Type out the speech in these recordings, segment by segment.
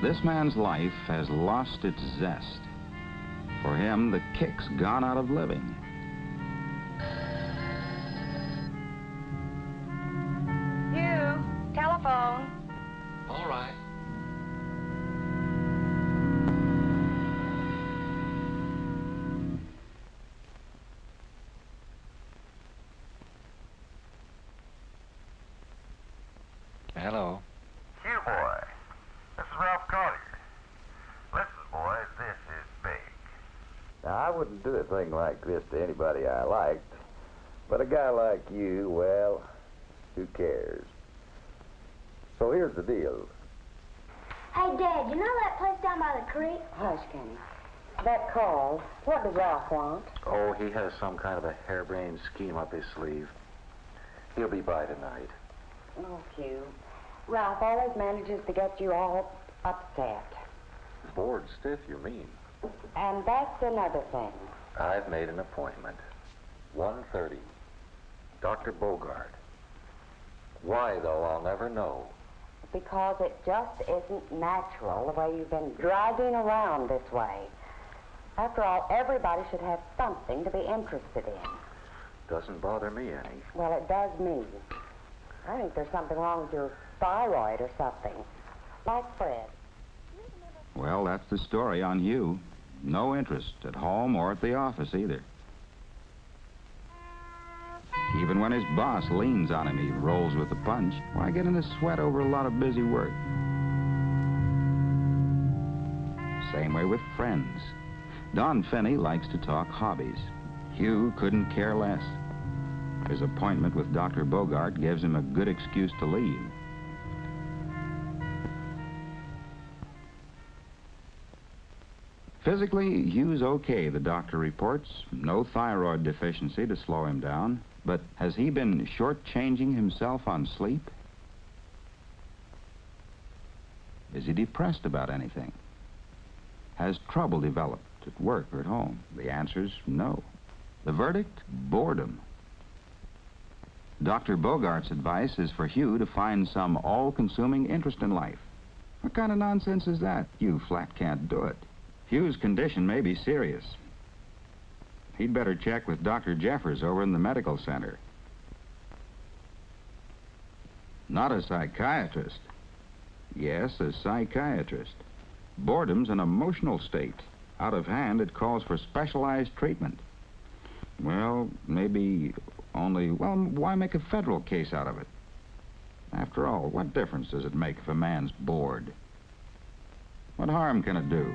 This man's life has lost its zest. For him, the kick's gone out of living. Hugh, telephone. All right. Hello. Hugh, boy. This is Ralph Collier. Listen, boys, this is big. Now, I wouldn't do a thing like this to anybody I liked, but a guy like you, well, who cares? So here's the deal. Hey, Dad, you know that place down by the creek? Hush, Kenny. That call, what does Ralph want? Oh, he has some kind of a harebrained scheme up his sleeve. He'll be by tonight. Oh, Hugh. Ralph always manages to get you all upset. Bored stiff, you mean? And that's another thing. I've made an appointment. 1:30. Dr. Bogart. Why, though, I'll never know. Because it just isn't natural the way you've been dragging around this way. After all, everybody should have something to be interested in. Doesn't bother me any. Well, it does me. I think there's something wrong with your thyroid or something. Like Fred. Well, that's the story on Hugh. No interest at home or at the office either. Even when his boss leans on him, he rolls with the punch. Why get in a sweat over a lot of busy work? Same way with friends. Don Finney likes to talk hobbies. Hugh couldn't care less. His appointment with Dr. Bogart gives him a good excuse to leave. Physically, Hugh's okay, the doctor reports. No thyroid deficiency to slow him down. But has he been shortchanging himself on sleep? Is he depressed about anything? Has trouble developed at work or at home? The answer's no. The verdict? Boredom. Dr. Bogart's advice is for Hugh to find some all-consuming interest in life. What kind of nonsense is that? You flat can't do it. Hugh's condition may be serious. He'd better check with Dr. Jeffers over in the medical center. Not a psychiatrist. Yes, a psychiatrist. Boredom's an emotional state. Out of hand, it calls for specialized treatment. Well, maybe only, well, why make a federal case out of it? After all, what difference does it make if a man's bored? What harm can it do?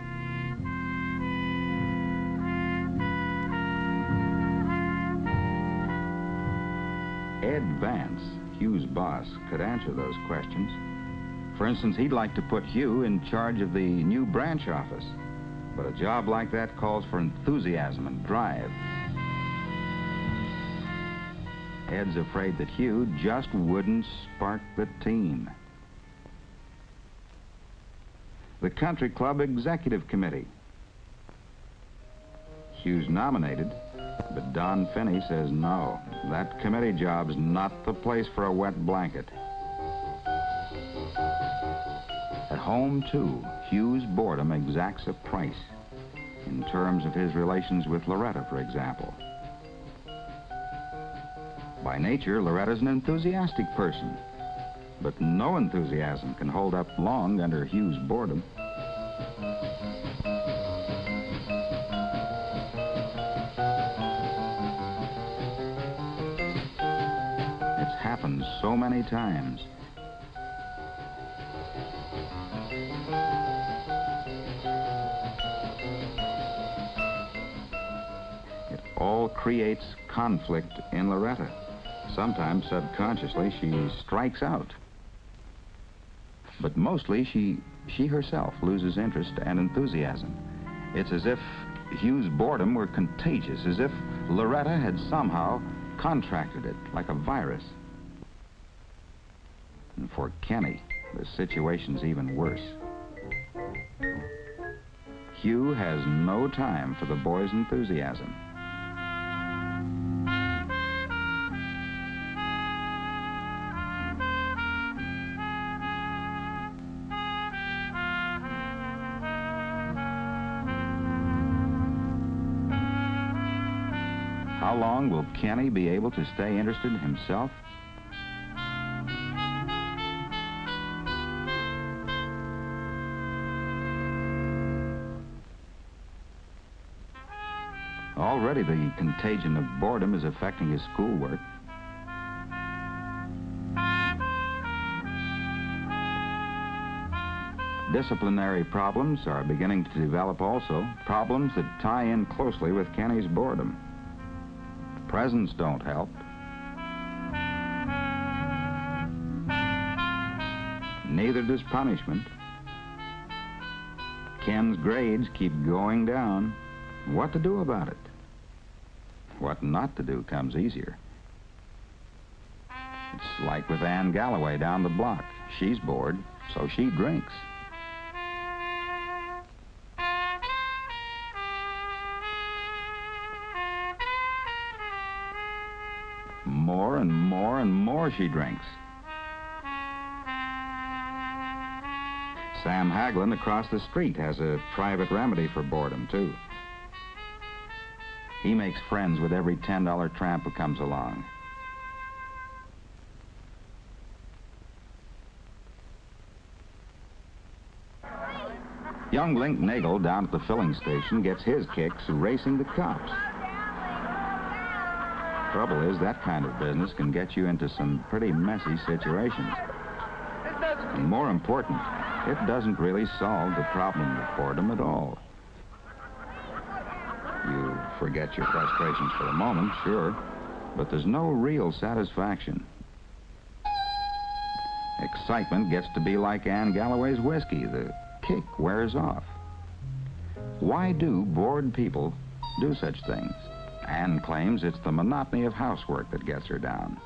Ed Vance, Hugh's boss, could answer those questions. For instance, he'd like to put Hugh in charge of the new branch office. But a job like that calls for enthusiasm and drive. Ed's afraid that Hugh just wouldn't spark the team. The Country Club Executive Committee. Hugh's nominated, but Don Finney says no. That committee job's not the place for a wet blanket. At home, too, Hugh's boredom exacts a price. In terms of his relations with Loretta, for example. By nature, Loretta's an enthusiastic person. But no enthusiasm can hold up long under Hugh's boredom. It's happened so many times. It all creates conflict in Loretta. Sometimes, subconsciously, she strikes out. But mostly, she herself loses interest and enthusiasm. It's as if Hugh's boredom were contagious, as if Loretta had somehow contracted it, like a virus. And for Kenny, the situation's even worse. Hugh has no time for the boy's enthusiasm. How long will Kenny be able to stay interested himself? Already the contagion of boredom is affecting his schoolwork. Disciplinary problems are beginning to develop also, problems that tie in closely with Kenny's boredom. Presents don't help. Neither does punishment. Ken's grades keep going down. What to do about it? What not to do comes easier. It's like with Ann Galloway down the block. She's bored, so she drinks. More and more and more she drinks. Sam Haglund across the street has a private remedy for boredom, too. He makes friends with every $10 tramp who comes along. Young Link Nagel down at the filling station gets his kicks racing the cops. Trouble is, that kind of business can get you into some pretty messy situations. And more important, it doesn't really solve the problem of boredom at all. You forget your frustrations for the moment, sure, but there's no real satisfaction. Excitement gets to be like Ann Galloway's whiskey. The kick wears off. Why do bored people do such things? Ann claims it's the monotony of housework that gets her down.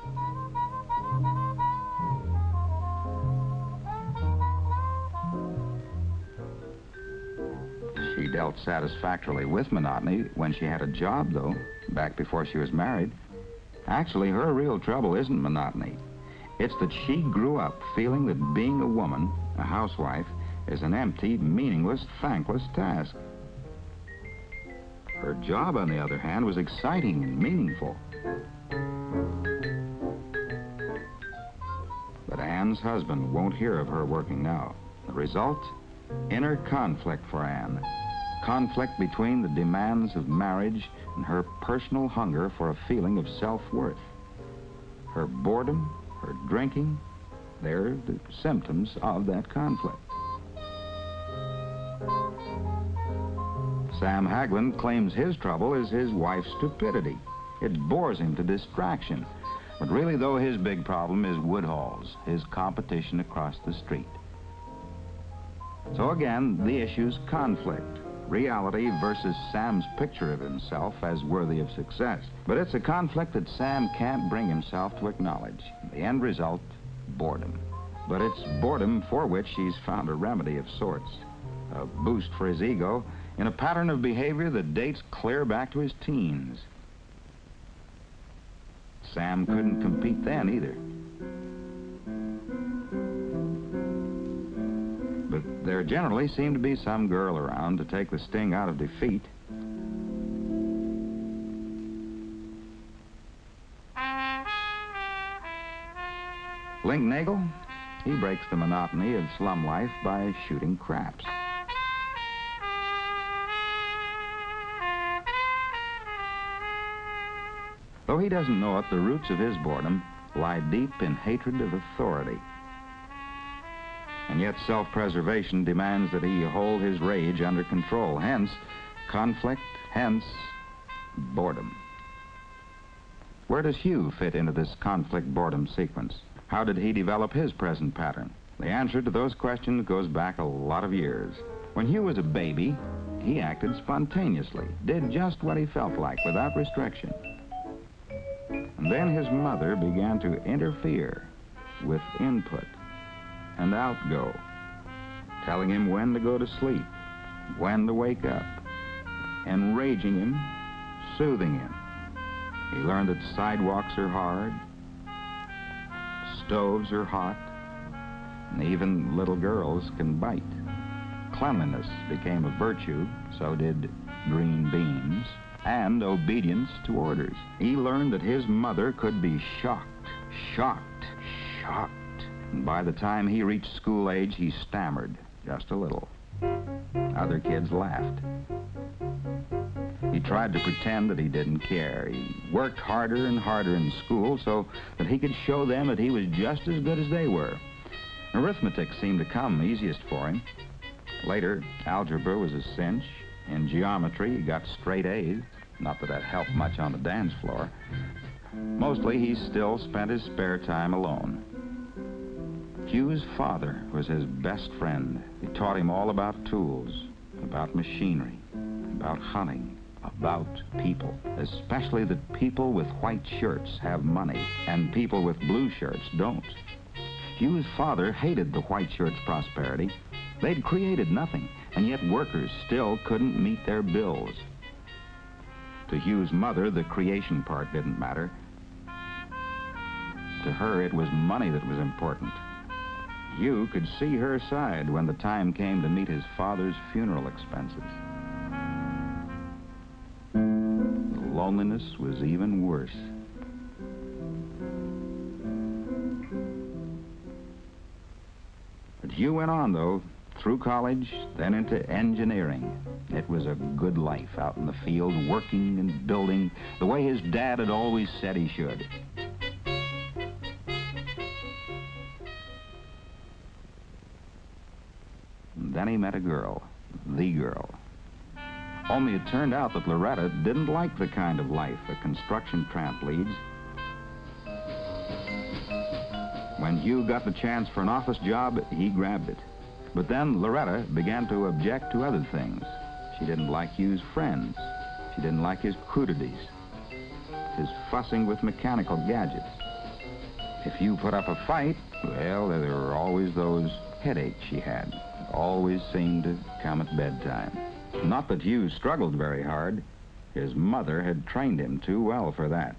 She dealt satisfactorily with monotony when she had a job, though, back before she was married. Actually, her real trouble isn't monotony. It's that she grew up feeling that being a woman, a housewife, is an empty, meaningless, thankless task. Her job, on the other hand, was exciting and meaningful. But Ann's husband won't hear of her working now. The result? Inner conflict for Ann. Conflict between the demands of marriage and her personal hunger for a feeling of self-worth. Her boredom, her drinking, they're the symptoms of that conflict. Sam Haglund claims his trouble is his wife's stupidity. It bores him to distraction. But really, though, his big problem is Woodhall's, his competition across the street. So again, the issue's conflict. Reality versus Sam's picture of himself as worthy of success. But it's a conflict that Sam can't bring himself to acknowledge. The end result, boredom. But it's boredom for which he's found a remedy of sorts. A boost for his ego in a pattern of behavior that dates clear back to his teens. Sam couldn't compete then either. But there generally seemed to be some girl around to take the sting out of defeat. Link Nagel, he breaks the monotony of slum life by shooting craps. Though he doesn't know it, the roots of his boredom lie deep in hatred of authority. And yet self-preservation demands that he hold his rage under control. Hence, conflict, hence, boredom. Where does Hugh fit into this conflict-boredom sequence? How did he develop his present pattern? The answer to those questions goes back a lot of years. When Hugh was a baby, he acted spontaneously, did just what he felt like without restriction. And then his mother began to interfere with input and outgo, telling him when to go to sleep, when to wake up, enraging him, soothing him. He learned that sidewalks are hard, stoves are hot, and even little girls can bite. Cleanliness became a virtue, so did green beans. and obedience to orders. He learned that his mother could be shocked. And by the time he reached school age, he stammered just a little. Other kids laughed. He tried to pretend that he didn't care. He worked harder and harder in school so that he could show them that he was just as good as they were. Arithmetic seemed to come easiest for him. Later, algebra was a cinch. In geometry, he got straight A's. Not that helped much on the dance floor. Mostly, he still spent his spare time alone. Hugh's father was his best friend. He taught him all about tools, about machinery, about hunting, about people, especially that people with white shirts have money and people with blue shirts don't. Hugh's father hated the white shirts' prosperity. They'd created nothing, and yet workers still couldn't meet their bills. To Hugh's mother, the creation part didn't matter. To her, it was money that was important. Hugh could see her side when the time came to meet his father's funeral expenses. The loneliness was even worse. But Hugh went on, though, through college, then into engineering. It was a good life out in the field, working and building the way his dad had always said he should. And then he met a girl, the girl. Only it turned out that Loretta didn't like the kind of life a construction tramp leads. When Hugh got the chance for an office job, he grabbed it. But then Loretta began to object to other things. She didn't like Hugh's friends. She didn't like his crudities, his fussing with mechanical gadgets. If Hugh put up a fight, well, there were always those headaches she had. Always seemed to come at bedtime. Not that Hugh struggled very hard. His mother had trained him too well for that.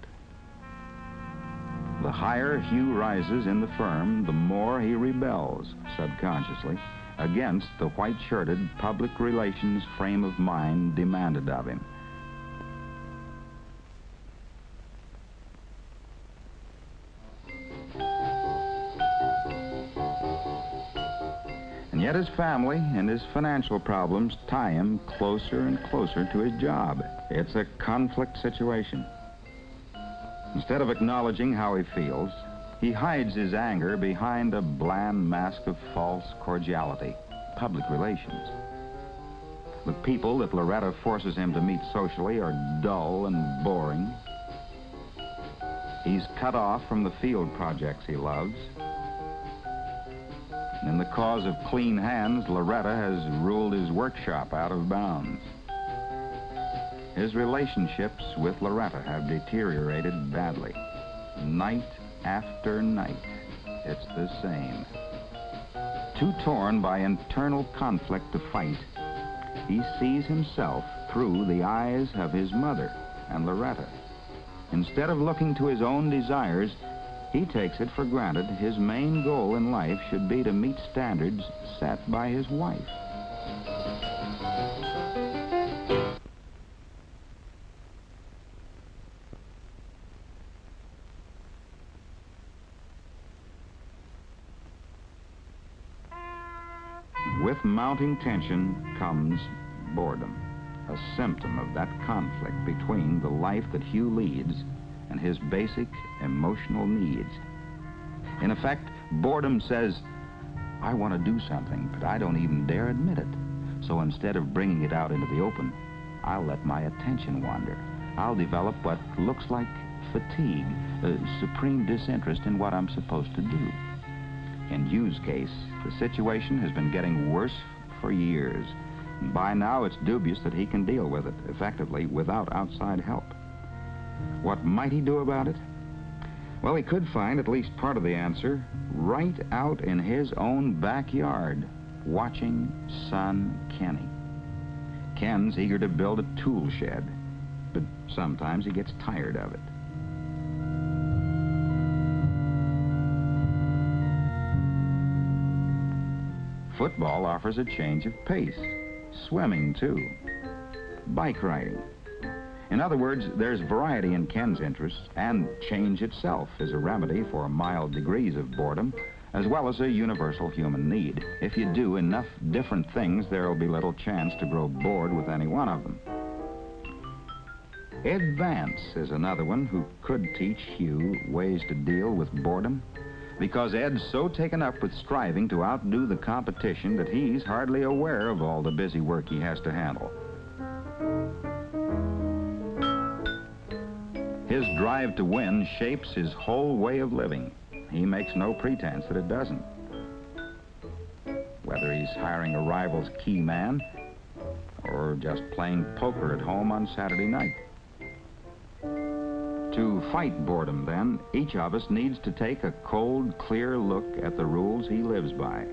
The higher Hugh rises in the firm, the more he rebels, subconsciously, against the white-shirted public relations frame of mind demanded of him. And yet his family and his financial problems tie him closer and closer to his job. It's a conflict situation. Instead of acknowledging how he feels, he hides his anger behind a bland mask of false cordiality, public relations. The people that Loretta forces him to meet socially are dull and boring. He's cut off from the field projects he loves. In the cause of clean hands, Loretta has ruled his workshop out of bounds. His relationships with Loretta have deteriorated badly. Night after night, it's the same. Too torn by internal conflict to fight, he sees himself through the eyes of his mother and Loretta. Instead of looking to his own desires, he takes it for granted his main goal in life should be to meet standards set by his wife. With mounting tension comes boredom, a symptom of that conflict between the life that Hugh leads and his basic emotional needs. In effect, boredom says, I want to do something, but I don't even dare admit it. So instead of bringing it out into the open, I'll let my attention wander. I'll develop what looks like fatigue, supreme disinterest in what I'm supposed to do. In Hugh's case, the situation has been getting worse for years. By now, it's dubious that he can deal with it effectively without outside help. What might he do about it? Well, he could find at least part of the answer right out in his own backyard, watching son Kenny. Ken's eager to build a tool shed, but sometimes he gets tired of it. Football offers a change of pace. Swimming, too. Bike riding. In other words, there's variety in Ken's interests, and change itself is a remedy for mild degrees of boredom, as well as a universal human need. If you do enough different things, there will be little chance to grow bored with any one of them. Ed Vance is another one who could teach Hugh ways to deal with boredom, because Ed's so taken up with striving to outdo the competition that he's hardly aware of all the busy work he has to handle. His drive to win shapes his whole way of living. He makes no pretense that it doesn't. Whether he's hiring a rival's key man or just playing poker at home on Saturday night. To fight boredom, then, each of us needs to take a cold, clear look at the rules he lives by.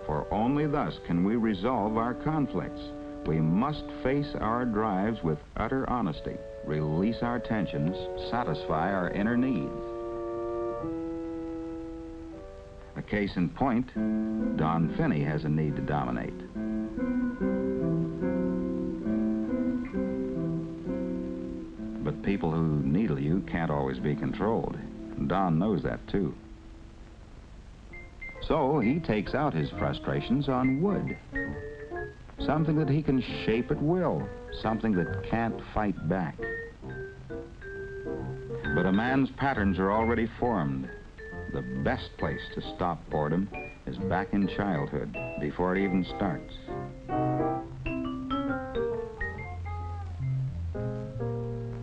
For only thus can we resolve our conflicts. We must face our drives with utter honesty, release our tensions, satisfy our inner needs. A case in point, Don Finney has a need to dominate. But people who needle you can't always be controlled. Don knows that, too. So he takes out his frustrations on wood. Something that he can shape at will, something that can't fight back. But a man's patterns are already formed. The best place to stop boredom is back in childhood, before it even starts.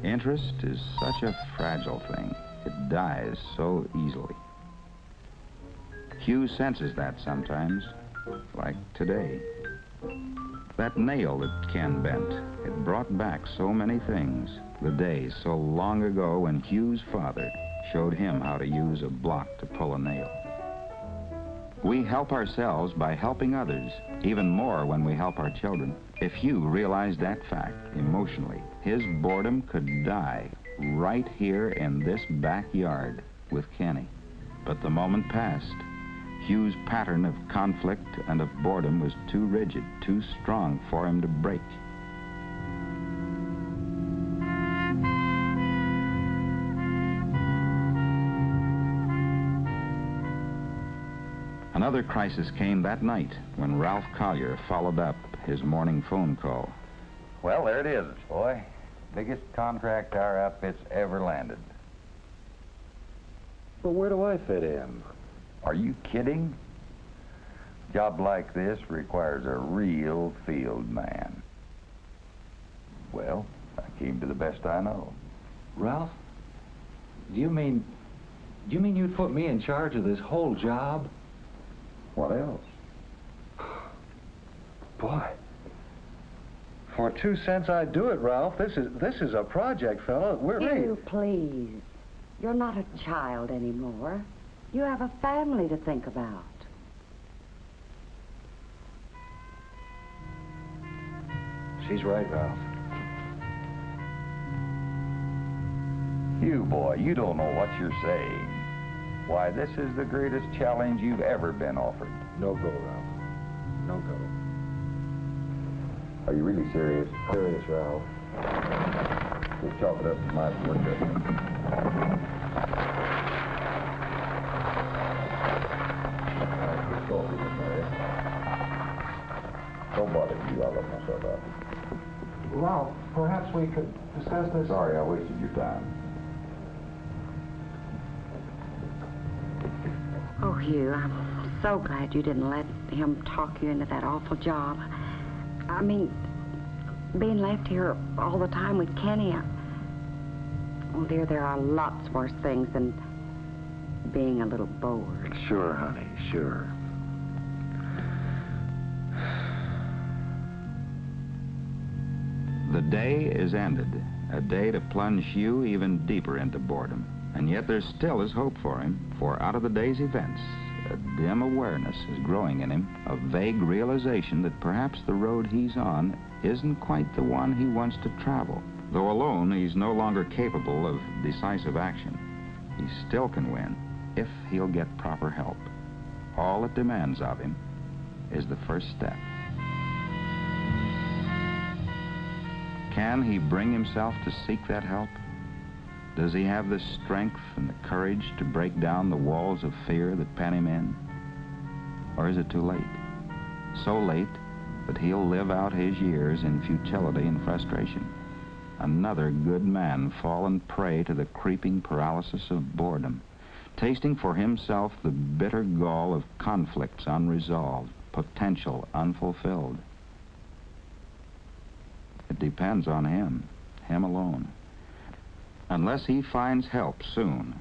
Interest is such a fragile thing. It dies so easily. Hugh senses that sometimes, like today. That nail that Ken bent, it brought back so many things. The day so long ago when Hugh's father showed him how to use a block to pull a nail. We help ourselves by helping others, even more when we help our children. If Hugh realized that fact emotionally, his boredom could die right here in this backyard with Kenny. But the moment passed. Hugh's pattern of conflict and of boredom was too rigid, too strong for him to break. Another crisis came that night when Ralph Collier followed up his morning phone call. Well, there it is, boy. Biggest contract our outfit's ever landed. But where do I fit in? Are you kidding? A job like this requires a real field man. Well, I came to the best I know. Ralph? Do you mean you'd put me in charge of this whole job? What else? Boy. For 2 cents I'd do it, Ralph. This is a project, fella. We're Hugh, please. You're not a child anymore. You have a family to think about. She's right, Ralph. You, boy, you don't know what you're saying. Why, this is the greatest challenge you've ever been offered. No go, Ralph. No go. Are you really serious? Serious, Ralph. We'll chalk it up to my work ethic. Don't bother you, I'll let myself out. Ralph, perhaps we could discuss this... Sorry I wasted your time. Oh, Hugh, I'm so glad you didn't let him talk you into that awful job. I mean, being left here all the time with Kenny, oh, dear, there are lots worse things than being a little bored. Sure, honey, sure. The day is ended, a day to plunge Hugh even deeper into boredom. And yet there still is hope for him, for out of the day's events, a dim awareness is growing in him, a vague realization that perhaps the road he's on isn't quite the one he wants to travel. Though alone, he's no longer capable of decisive action. He still can win if he'll get proper help. All it demands of him is the first step. Can he bring himself to seek that help? Does he have the strength and the courage to break down the walls of fear that pen him in? Or is it too late? So late that he'll live out his years in futility and frustration. Another good man fallen prey to the creeping paralysis of boredom, tasting for himself the bitter gall of conflicts unresolved, potential unfulfilled. It depends on him alone. Unless he finds help soon,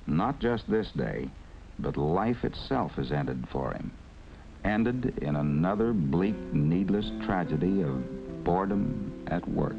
not just this day, but life itself is ended for him. Ended in another bleak, needless tragedy of boredom at work.